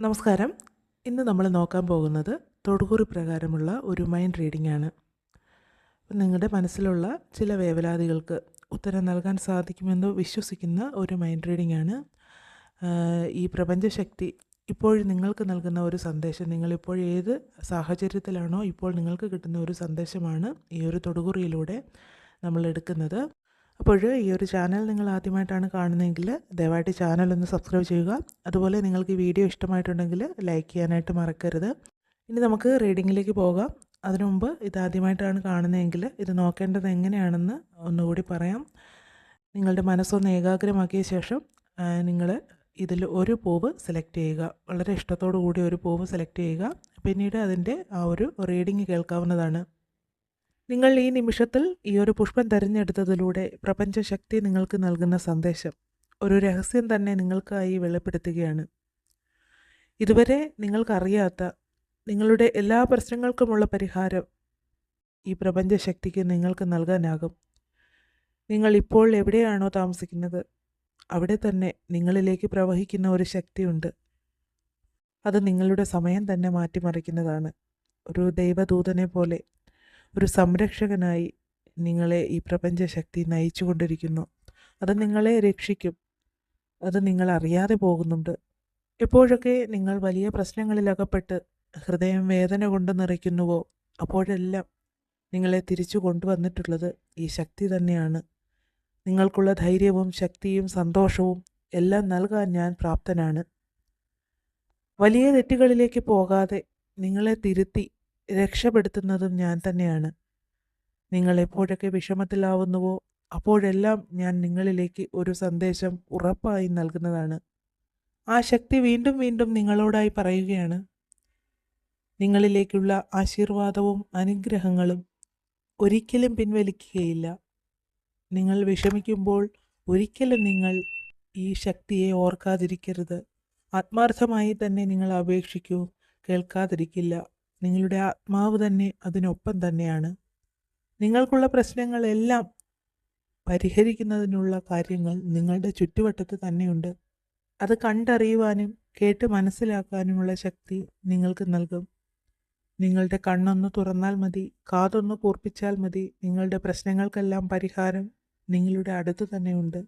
നമസ്കാരം. ഇന്ന് നമ്മൾ നോക്കാൻ പോകുന്നത് തൊടുകുറി പ്രകാരമുള്ള ഒരു മൈൻഡ് റീഡിംഗ് ആണ്. നിങ്ങളുടെ മനസ്സിലുള്ള ചില വേവലാതികൾക്ക് ഉത്തരം നൽകാൻ സാധിക്കുമെന്ന് വിശ്വസിക്കുന്ന ഒരു മൈൻഡ് റീഡിംഗ് ആണ്. ഈ പ്രപഞ്ചശക്തി ഇപ്പോൾ നിങ്ങൾക്ക് നൽകുന്ന ഒരു സന്ദേശം, നിങ്ങളിപ്പോൾ ഏത് സാഹചര്യത്തിലാണോ ഇപ്പോൾ നിങ്ങൾക്ക് കിട്ടുന്ന ഒരു സന്ദേശമാണ് ഈ ഒരു തൊടുകുറിയിലൂടെ നമ്മൾ എടുക്കുന്നത്. അപ്പോൾ ഈ ഒരു ചാനൽ നിങ്ങൾ ആദ്യമായിട്ടാണ് കാണുന്നതെങ്കിൽ ദയവായിട്ട് ചാനൽ ഒന്ന് സബ്സ്ക്രൈബ് ചെയ്യുക. അതുപോലെ നിങ്ങൾക്ക് ഈ വീഡിയോ ഇഷ്ടമായിട്ടുണ്ടെങ്കിൽ ലൈക്ക് ചെയ്യാനായിട്ട് മറക്കരുത്. ഇനി നമുക്ക് റീഡിങ്ങിലേക്ക് പോകാം. അതിനു മുമ്പ് ഇതാദ്യമായിട്ടാണ് കാണുന്നതെങ്കിൽ ഇത് നോക്കേണ്ടത് എങ്ങനെയാണെന്ന് ഒന്നുകൂടി പറയാം. നിങ്ങളുടെ മനസ്സൊന്ന് ഏകാഗ്രമാക്കിയ ശേഷം നിങ്ങൾ ഇതിൽ ഒരു പൂവ് സെലക്ട് ചെയ്യുക. വളരെ ഇഷ്ടത്തോടു കൂടി ഒരു പൂവ് സെലക്ട് ചെയ്യുക. പിന്നീട് അതിൻ്റെ ആ ഒരു റീഡിങ് കേൾക്കാവുന്നതാണ്. നിങ്ങൾ ഈ നിമിഷത്തിൽ ഈ ഒരു പുഷ്പം തിരഞ്ഞെടുത്തതിലൂടെ പ്രപഞ്ചശക്തി നിങ്ങൾക്ക് നൽകുന്ന സന്ദേശം ഒരു രഹസ്യം തന്നെ നിങ്ങൾക്കായി വെളിപ്പെടുത്തുകയാണ്. ഇതുവരെ നിങ്ങൾക്കറിയാത്ത നിങ്ങളുടെ എല്ലാ പ്രശ്നങ്ങൾക്കുമുള്ള പരിഹാരം ഈ പ്രപഞ്ചശക്തിക്ക് നിങ്ങൾക്ക് നൽകാനാകും. നിങ്ങൾ ഇപ്പോൾ എവിടെയാണോ താമസിക്കുന്നത് അവിടെ തന്നെ നിങ്ങളിലേക്ക് പ്രവഹിക്കുന്ന ഒരു ശക്തിയുണ്ട്. അത് നിങ്ങളുടെ സമയം തന്നെ മാറ്റിമറിക്കുന്നതാണ്. ഒരു ദൈവദൂതനെ പോലെ, ഒരു സംരക്ഷകനായി നിങ്ങളെ ഈ പ്രപഞ്ചശക്തി നയിച്ചു കൊണ്ടിരിക്കുന്നു. അത് നിങ്ങളെ രക്ഷിക്കും. അത് നിങ്ങൾ അറിയാതെ പോകുന്നുണ്ട്. എപ്പോഴൊക്കെ നിങ്ങൾ വലിയ പ്രശ്നങ്ങളിലകപ്പെട്ട് ഹൃദയം വേദന കൊണ്ട് നിറയ്ക്കുന്നുവോ അപ്പോഴെല്ലാം നിങ്ങളെ തിരിച്ചു കൊണ്ടുവന്നിട്ടുള്ളത് ഈ ശക്തി തന്നെയാണ്. നിങ്ങൾക്കുള്ള ധൈര്യവും ശക്തിയും സന്തോഷവും എല്ലാം നൽകാൻ ഞാൻ പ്രാപ്തനാണ്. വലിയ തെറ്റുകളിലേക്ക് പോകാതെ നിങ്ങളെ തിരുത്തി രക്ഷപ്പെടുത്തുന്നതും ഞാൻ തന്നെയാണ്. നിങ്ങൾ എപ്പോഴൊക്കെ വിഷമത്തിലാവുന്നുവോ അപ്പോഴെല്ലാം ഞാൻ നിങ്ങളിലേക്ക് ഒരു സന്ദേശം ഉറപ്പായി നൽകുന്നതാണ്. ആ ശക്തി വീണ്ടും വീണ്ടും നിങ്ങളോടായി പറയുകയാണ്, നിങ്ങളിലേക്കുള്ള ആശീർവാദവും അനുഗ്രഹങ്ങളും ഒരിക്കലും പിൻവലിക്കുകയില്ല. നിങ്ങൾ വിഷമിക്കുമ്പോൾ ഒരിക്കലും നിങ്ങൾ ഈ ശക്തിയെ ഓർക്കാതിരിക്കരുത്. ആത്മാർത്ഥമായി തന്നെ നിങ്ങൾ അപേക്ഷിക്കൂ. കേൾക്കാതിരിക്കില്ല. നിങ്ങളുടെ ആത്മാവ് തന്നെ അതിനൊപ്പം തന്നെയാണ്. നിങ്ങൾക്കുള്ള പ്രശ്നങ്ങളെല്ലാം പരിഹരിക്കുന്നതിനുള്ള കാര്യങ്ങൾ നിങ്ങളുടെ ചുറ്റുവട്ടത്ത് തന്നെയുണ്ട്. അത് കണ്ടറിയുവാനും കേട്ട് മനസ്സിലാക്കാനുമുള്ള ശക്തി നിങ്ങൾക്ക് നൽകും. നിങ്ങളുടെ കണ്ണൊന്ന് തുറന്നാൽ മതി, കാതൊന്ന് കൂർപ്പിച്ചാൽ മതി, നിങ്ങളുടെ പ്രശ്നങ്ങൾക്കെല്ലാം പരിഹാരം നിങ്ങളുടെ അടുത്ത് തന്നെയുണ്ട്.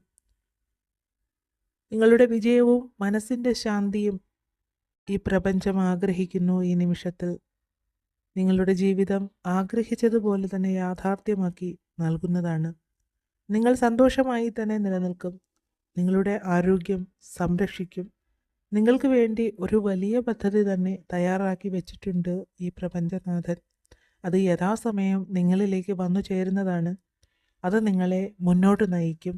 നിങ്ങളുടെ വിജയവും മനസ്സിൻ്റെ ശാന്തിയും ഈ പ്രപഞ്ചം ആഗ്രഹിക്കുന്നു. ഈ നിമിഷത്തിൽ നിങ്ങളുടെ ജീവിതം ആഗ്രഹിച്ചതുപോലെ തന്നെ യാഥാർത്ഥ്യമാക്കി നൽകുന്നതാണ്. നിങ്ങൾ സന്തോഷമായി തന്നെ നിലനിൽക്കും. നിങ്ങളുടെ ആരോഗ്യം സംരക്ഷിക്കും. നിങ്ങൾക്ക് വേണ്ടി ഒരു വലിയ പദ്ധതി തന്നെ തയ്യാറാക്കി വെച്ചിട്ടുണ്ട് ഈ പ്രപഞ്ചനാഥൻ. അത് യഥാസമയം നിങ്ങളിലേക്ക് വന്നു ചേരുന്നതാണ്. അത് നിങ്ങളെ മുന്നോട്ട് നയിക്കും.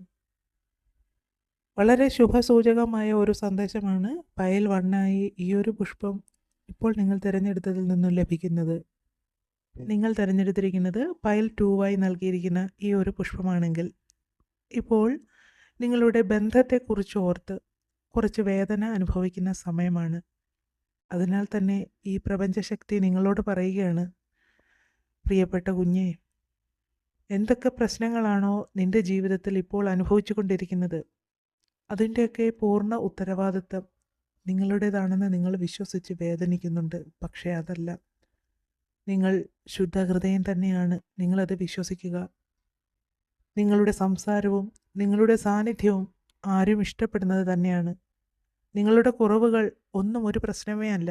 വളരെ ശുഭസൂചകമായ ഒരു സന്ദേശമാണ് പയൽ 1 ഈ ഒരു പുഷ്പം ഇപ്പോൾ നിങ്ങൾ തിരഞ്ഞെടുത്തതിൽ നിന്നും ലഭിക്കുന്നത്. നിങ്ങൾ തിരഞ്ഞെടുത്തിരിക്കുന്നത് പയൽ 2 നൽകിയിരിക്കുന്ന ഈ ഒരു പുഷ്പമാണെങ്കിൽ ഇപ്പോൾ നിങ്ങളുടെ ബന്ധത്തെക്കുറിച്ച് ഓർത്ത് കുറച്ച് വേദന അനുഭവിക്കുന്ന സമയമാണ്. അതിനാൽ തന്നെ ഈ പ്രപഞ്ചശക്തി നിങ്ങളോട് പറയുകയാണ്, പ്രിയപ്പെട്ട കുഞ്ഞേ, എന്തൊക്കെ പ്രശ്നങ്ങളാണോ നിൻ്റെ ജീവിതത്തിൽ ഇപ്പോൾ അനുഭവിച്ചു കൊണ്ടിരിക്കുന്നത് അതിൻ്റെയൊക്കെ പൂർണ്ണ ഉത്തരവാദിത്തം നിങ്ങളുടേതാണെന്ന് നിങ്ങൾ വിശ്വസിച്ച് വേദനിക്കുന്നുണ്ട്. പക്ഷേ അതല്ല. നിങ്ങൾ ശുദ്ധഹൃദയം തന്നെയാണ്. നിങ്ങളത് വിശ്വസിക്കുക. നിങ്ങളുടെ സംസാരവും നിങ്ങളുടെ സാന്നിധ്യവും ആരും ഇഷ്ടപ്പെടുന്നത് തന്നെയാണ്. നിങ്ങളുടെ കുറവുകൾ ഒന്നും ഒരു പ്രശ്നമേ അല്ല.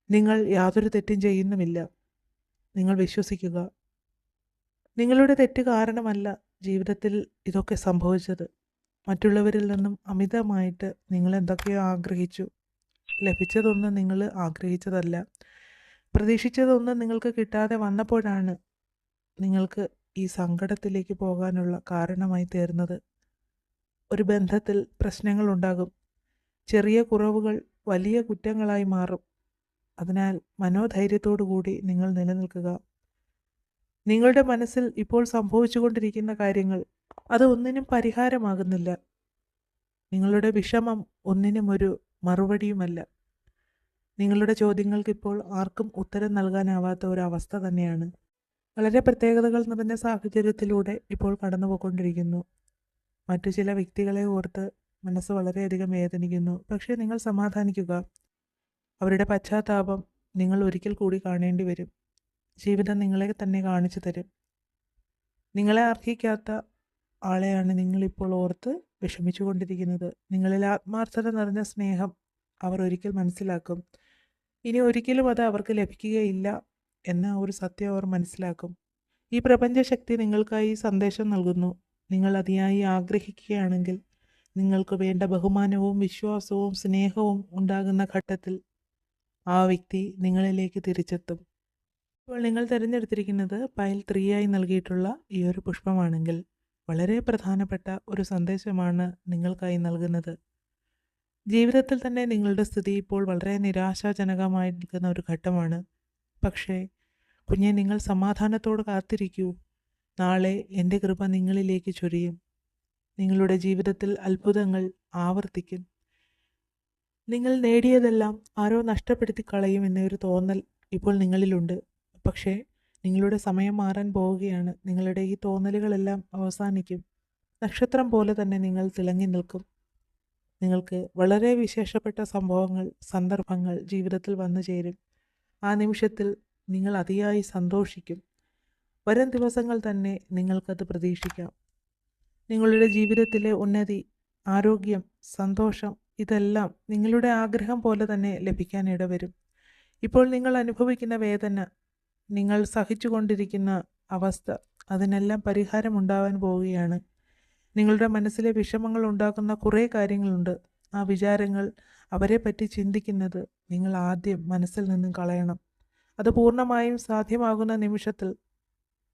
നിങ്ങൾ യാതൊരു തെറ്റും ചെയ്യുന്നുമില്ല. നിങ്ങൾ വിശ്വസിക്കുക. നിങ്ങളുടെ തെറ്റ് കാരണമല്ല ജീവിതത്തിൽ ഇതൊക്കെ സംഭവിച്ചത്. മറ്റുള്ളവരിൽ നിന്നും അമിതമായിട്ട് നിങ്ങൾ എന്തൊക്കെയോ ആഗ്രഹിച്ചു. ലഭിച്ചതൊന്നും നിങ്ങൾ ആഗ്രഹിച്ചതല്ല. പ്രതീക്ഷിച്ചതൊന്നും നിങ്ങൾക്ക് കിട്ടാതെ വന്നപ്പോഴാണ് നിങ്ങൾക്ക് ഈ സങ്കടത്തിലേക്ക് പോകാനുള്ള കാരണമായി തീർന്നത്. ഒരു ബന്ധത്തിൽ പ്രശ്നങ്ങളുണ്ടാകും. ചെറിയ കുറവുകൾ വലിയ കുറ്റങ്ങളായി മാറും. അതിനാൽ മനോധൈര്യത്തോടു കൂടി നിങ്ങൾ നിലനിൽക്കുക. നിങ്ങളുടെ മനസ്സിൽ ഇപ്പോൾ സംഭവിച്ചുകൊണ്ടിരിക്കുന്ന കാര്യങ്ങൾ അത് ഒന്നിനും പരിഹാരമാകുന്നില്ല. നിങ്ങളുടെ വിഷമം ഒന്നിനും ഒരു മറുപടിയുമല്ല. നിങ്ങളുടെ ചോദ്യങ്ങൾക്കിപ്പോൾ ആർക്കും ഉത്തരം നൽകാനാവാത്ത ഒരവസ്ഥ തന്നെയാണ്. വളരെ പ്രത്യേകതകൾ നിറഞ്ഞ സാഹചര്യത്തിലൂടെ ഇപ്പോൾ കടന്നു പോയിക്കൊണ്ടിരിക്കുന്നു. മറ്റു ചില വ്യക്തികളെ ഓർത്ത് മനസ്സ് വളരെയധികം വേദനിക്കുന്നു. പക്ഷേ നിങ്ങൾ സമാധാനിക്കുക. അവരുടെ പശ്ചാത്താപം നിങ്ങൾ ഒരിക്കൽ കൂടി കാണേണ്ടി വരും. ജീവിതം നിങ്ങളെ തന്നെ കാണിച്ചു തരും. നിങ്ങളെ അർഹിക്കാത്ത ആളെയാണ് നിങ്ങളിപ്പോൾ ഓർത്ത് വിഷമിച്ചു കൊണ്ടിരിക്കുന്നത്. നിങ്ങളിൽ ആത്മാർത്ഥത നിറഞ്ഞ സ്നേഹം അവർ ഒരിക്കൽ മനസ്സിലാക്കും. ഇനി ഒരിക്കലും അത് അവർക്ക് ലഭിക്കുകയില്ല എന്ന ഒരു സത്യം അവർ മനസ്സിലാക്കും. ഈ പ്രപഞ്ചശക്തി നിങ്ങൾക്കായി സന്ദേശം നൽകുന്നു. നിങ്ങൾ അതിയായി ആഗ്രഹിക്കുകയാണെങ്കിൽ നിങ്ങൾക്ക് വേണ്ട ബഹുമാനവും വിശ്വാസവും സ്നേഹവും ഉണ്ടാകുന്ന ഘട്ടത്തിൽ ആ വ്യക്തി നിങ്ങളിലേക്ക് തിരിച്ചെത്തും. ഇപ്പോൾ നിങ്ങൾ തിരഞ്ഞെടുത്തിരിക്കുന്നത് പൈൽ 3 ആയി നൽകിയിട്ടുള്ള ഈ ഒരു പുഷ്പമാണെങ്കിൽ വളരെ പ്രധാനപ്പെട്ട ഒരു സന്ദേശമാണ് നിങ്ങൾക്കായി നൽകുന്നത്. ജീവിതത്തിൽ തന്നെ നിങ്ങളുടെ സ്ഥിതി ഇപ്പോൾ വളരെ നിരാശാജനകമായി നിൽക്കുന്ന ഒരു ഘട്ടമാണ്. പക്ഷേ കുഞ്ഞെ, നിങ്ങൾ സമാധാനത്തോട് കാത്തിരിക്കൂ. നാളെ എൻ്റെ കൃപ നിങ്ങളിലേക്ക് ചൊരിയും. നിങ്ങളുടെ ജീവിതത്തിൽ അത്ഭുതങ്ങൾ ആവർത്തിക്കും. നിങ്ങൾ നേടിയതെല്ലാം ആരോ നഷ്ടപ്പെടുത്തി കളയും എന്നൊരു തോന്നൽ ഇപ്പോൾ നിങ്ങളിലുണ്ട്. പക്ഷേ നിങ്ങളുടെ സമയം മാറാൻ പോവുകയാണ്. നിങ്ങളുടെ ഈ തോന്നലുകളെല്ലാം അവസാനിക്കും. നക്ഷത്രം പോലെ തന്നെ നിങ്ങൾ തിളങ്ങി നിൽക്കും. നിങ്ങൾക്ക് വളരെ വിശേഷപ്പെട്ട സംഭവങ്ങൾ, സന്ദർഭങ്ങൾ ജീവിതത്തിൽ വന്നു ചേരും. ആ നിമിഷത്തിൽ നിങ്ങൾ അതിയായി സന്തോഷിക്കും. വരും ദിവസങ്ങൾ തന്നെ നിങ്ങൾക്കത് പ്രതീക്ഷിക്കാം. നിങ്ങളുടെ ജീവിതത്തിലെ ഉന്നതി, ആരോഗ്യം, സന്തോഷം ഇതെല്ലാം നിങ്ങളുടെ ആഗ്രഹം പോലെ തന്നെ ലഭിക്കാൻ ഇടവരും. ഇപ്പോൾ നിങ്ങൾ അനുഭവിക്കുന്ന വേദന, നിങ്ങൾ സഹിച്ചുകൊണ്ടിരിക്കുന്ന അവസ്ഥ, അതിനെല്ലാം പരിഹാരമുണ്ടാവാൻ പോവുകയാണ്. നിങ്ങളുടെ മനസ്സിലെ വിഷമങ്ങൾ ഉണ്ടാക്കുന്ന കുറേ കാര്യങ്ങളുണ്ട്. ആ വിചാരങ്ങൾ, അവരെ പറ്റി ചിന്തിക്കുന്നത് നിങ്ങൾ ആദ്യം മനസ്സിൽ നിന്നും കളയണം. അത് പൂർണ്ണമായും സാധ്യമാകുന്ന നിമിഷത്തിൽ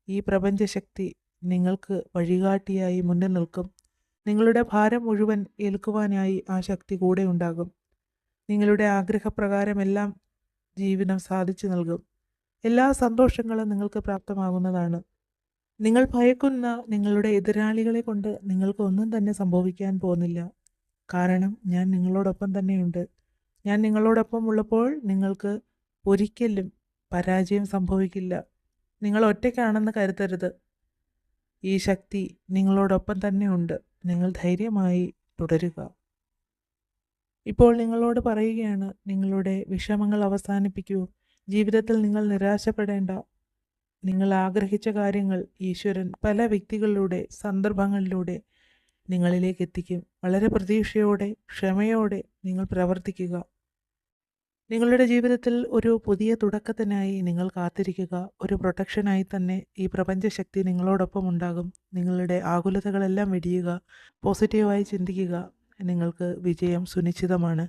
ഈ പ്രപഞ്ചശക്തി നിങ്ങൾക്ക് വഴികാട്ടിയായി മുന്നിൽ നിൽക്കും. നിങ്ങളുടെ ഭാരം മുഴുവൻ ഏൽക്കുവാനായി ആ ശക്തി കൂടെ ഉണ്ടാകും. നിങ്ങളുടെ ആഗ്രഹപ്രകാരമെല്ലാം ജീവിതം സാധിച്ചു നൽകും. എല്ലാ സന്തോഷങ്ങളും നിങ്ങൾക്ക് പ്രാപ്തമാകുന്നതാണ്. നിങ്ങൾ ഭയക്കുന്ന നിങ്ങളുടെ എതിരാളികളെ കൊണ്ട് നിങ്ങൾക്ക് ഒന്നും തന്നെ സംഭവിക്കാൻ പോകുന്നില്ല. കാരണം ഞാൻ നിങ്ങളോടൊപ്പം തന്നെയുണ്ട്. ഞാൻ നിങ്ങളോടൊപ്പം ഉള്ളപ്പോൾ നിങ്ങൾക്ക് ഒരിക്കലും പരാജയം സംഭവിക്കില്ല. നിങ്ങൾ ഒറ്റയ്ക്കാണെന്ന് കരുതരുത്. ഈ ശക്തി നിങ്ങളോടൊപ്പം തന്നെ ഉണ്ട്. നിങ്ങൾ ധൈര്യമായി തുടരുക. ഇപ്പോൾ നിങ്ങളോട് പറയുകയാണ്, നിങ്ങളുടെ വിഷമങ്ങൾ അവസാനിപ്പിക്കൂ. ജീവിതത്തിൽ നിങ്ങൾ നിരാശപ്പെടേണ്ട. നിങ്ങൾ ആഗ്രഹിച്ച കാര്യങ്ങൾ ഈശ്വരൻ പല വ്യക്തികളിലൂടെ, സന്ദർഭങ്ങളിലൂടെ നിങ്ങളിലേക്ക് എത്തിക്കും. വളരെ പ്രതീക്ഷയോടെ, ക്ഷമയോടെ നിങ്ങൾ പ്രവർത്തിക്കുക. നിങ്ങളുടെ ജീവിതത്തിൽ ഒരു പുതിയ തുടക്കത്തിനായി നിങ്ങൾ കാത്തിരിക്കുക. ഒരു പ്രൊട്ടക്ഷനായി തന്നെ ഈ പ്രപഞ്ചശക്തി നിങ്ങളോടൊപ്പം ഉണ്ടാകും. നിങ്ങളുടെ ആകുലതകളെല്ലാം വെടിയുക. പോസിറ്റീവായി ചിന്തിക്കുക. നിങ്ങൾക്ക് വിജയം സുനിശ്ചിതമാണ്.